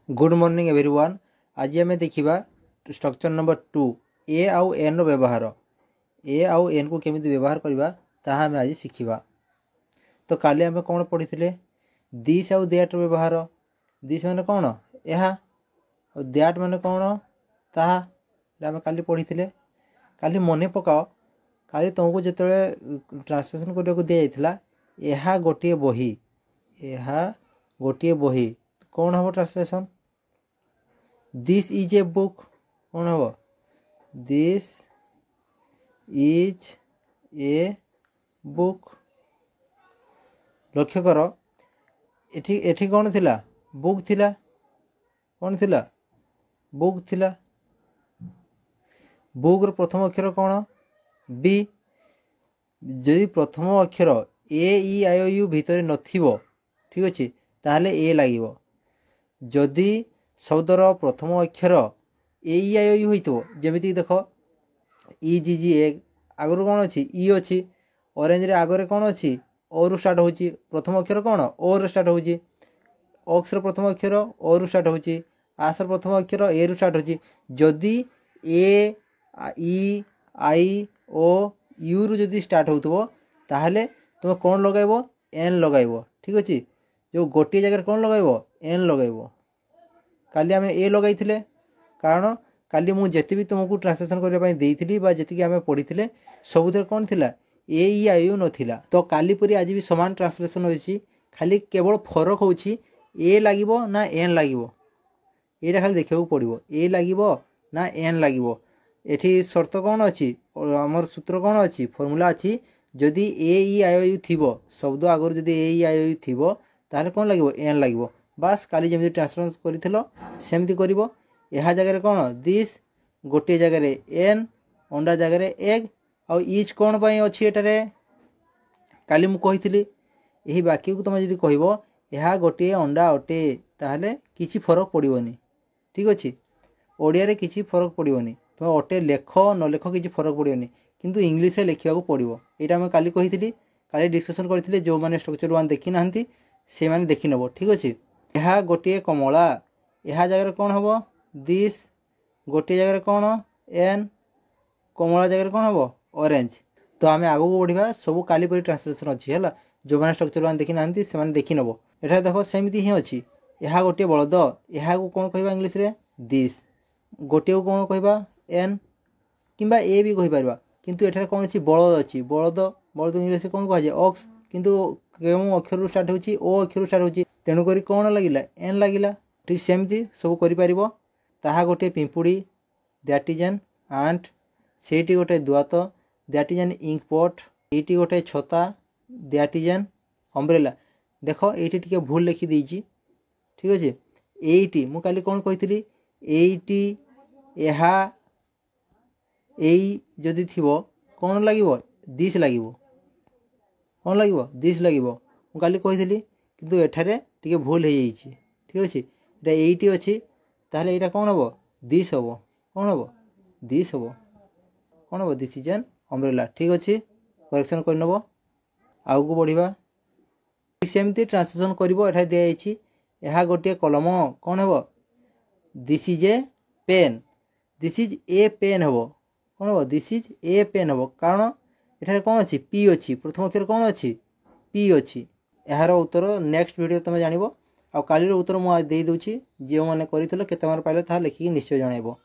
Good morning everyone. आज आम देखा स्ट्रक्चर नंबर 2 ए आउ एन रो व्यवहार। ए आउ एन को केमिति व्यवहार करबा ताहा आम आज शिखिबा। तो काली आम कौन पढ़ी दिस आउ दैट व्यवहार। दिस माने कौन यह और दैट माने कौन ताहा आम काली पढ़ी काली मन पकाओ काली तुमको जिते ट्रांसलेशन करने को दि जाता यह गोटे बही बही कौन हम translation this is a book कौन हम दिस इज ए बुक। लक्ष्य कर एठी कौन थिला बुक थिला कौन थिला बुक थिला। बुक रो प्रथम अक्षर कौन बी। जदि प्रथम अक्षर ए ई आई ओ यू भितर नथिबो ठीक अच्छे ताहले ए लागिबो। जदि शब्दर प्रथम अक्षर ए ई आई ओ यू होइतो जेमिति देख ई जी जी ए आगुरु कौन अच्छी ई अच्छी ऑरेंज रे आगरे कौन अच्छी ओ रु स्टार्ट होची प्रथम अक्षर कौन ओ रु स्टार्ट होची ऑक्स रो प्रथम अक्षर ओ रु स्टार्ट होची आस रो प्रथम अक्षर ए रु स्टार्ट होची। जदि ए ई आई ओ यू रु जदि स्टार्ट होतबो ताहले तुम कौन लगाइबो एन लगाइबो ठीक अच्छे। जो गोटे जगह कौन लगाइबो एन लगाइबो। काली आम ए लगाई कारण काली मुझे जिते भी तुमको ट्रांसलेशन करने देती जी आम पढ़ी सबुद कौन थिला ए ई आई यू नथिला। तो काली परी आज भी समान ट्रांसलेशन होची खाली केवल फरक होची ए लागिबो ना एन लागिबो एटा खाली देखा पड़ो ए लागिबो ना एन लागिबो। एठी शर्त कौन अच्छी आमर सूत्र कौन अच्छी फर्मूला अच्छी जदि ए ई आई यू थी शब्द आगर जदि ए ई आई यू थी ताहले कौन लागिबो एन लागिबो। बास काली जमी ट्रांसलेशन करमती कर यह जगह कौन दिस गोटे जगह एन अंडा जगह एग आउ इच कौन पाई अच्छी एटारे काली मु कही यही वाक्य को तुम जब कह यह गोटे अंडा अटे ताहले किसी फरक पड़ोनी ठीक अच्छे। ओडिया रे किसी फरक पड़ोनी तुम अटे लेख न लेख किसी फरक पड़ोनी किंतु इंग्लिश रे लिखा पड़ो। यहाँ आम काली कही काली डिस्कसन करते जो मैंने स्ट्रक्चर 1 देखी ना से मैंने देखी नब ठीक अच्छे। यह गोटे कमला यह जगह कौन हम दिस गोटे जगह कौन एन कमला जगह कौन हम ऑरेंज। तो आम आग को बढ़ा सब काली परी ट्रांसलेशन अच्छी है जो मैंने स्ट्रक्चर 1 देखी ना से देखी नब। एटा देख सेमती ही अच्छी यह गोटे बलद यह कौन कह इंग्लीश रे दिस गोटे को कौन कह एन किंबा ए भी कहीपर किंतु एठार कौन अच्छी बलद अच्छी बलद बलद इंग्लीश कौन कह ऑक्स किंतु क्यों अक्षर स्टार्ट होची ओ अक्षर स्टार्ट होची तेणुक कौन लगिला एन लगिला ठीक सेमती सब कर ताहा गोटे पिंपुड़ी दैट इज एन आंट सेठी गोटे दुआत that is an ink pot एटी गोटे छता दैट इज एन अम्ब्रेला। देख ये टी भूल लिखी देची ठीक अच्छे। एटी मु काली कौन कही एटी यह जदि थी कौन लगे दिस लगे कौन लगे दिस लगे मु काली कही किंतु एठारे टिके भूल हो जाइए ठीक अच्छे। एटी अच्छी ताहले यहाँ कौन हम दिस हम कौन हम दिस हम कौन हम दिस इज एन अम्ब्रेला ठीक अच्छे। करेक्शन करनब आग को बढ़ा सेमती ट्रांसलेशन कर दिखाई यह गोटे कलम कौन हम this is a pen this is a pen हम कौन हम दिस इज ए पेन हम कारण एठारे कौन अच्छी पी अच्छी प्रथम अक्षर कौन अच्छी पी अच्छी। यार उत्तर नेक्स्ट वीडियो तुम जान आ कालीर उत्तर मुझे देदे जो मैंने कर केते मार्क पाइल लिखिकी निश्चय जनइब।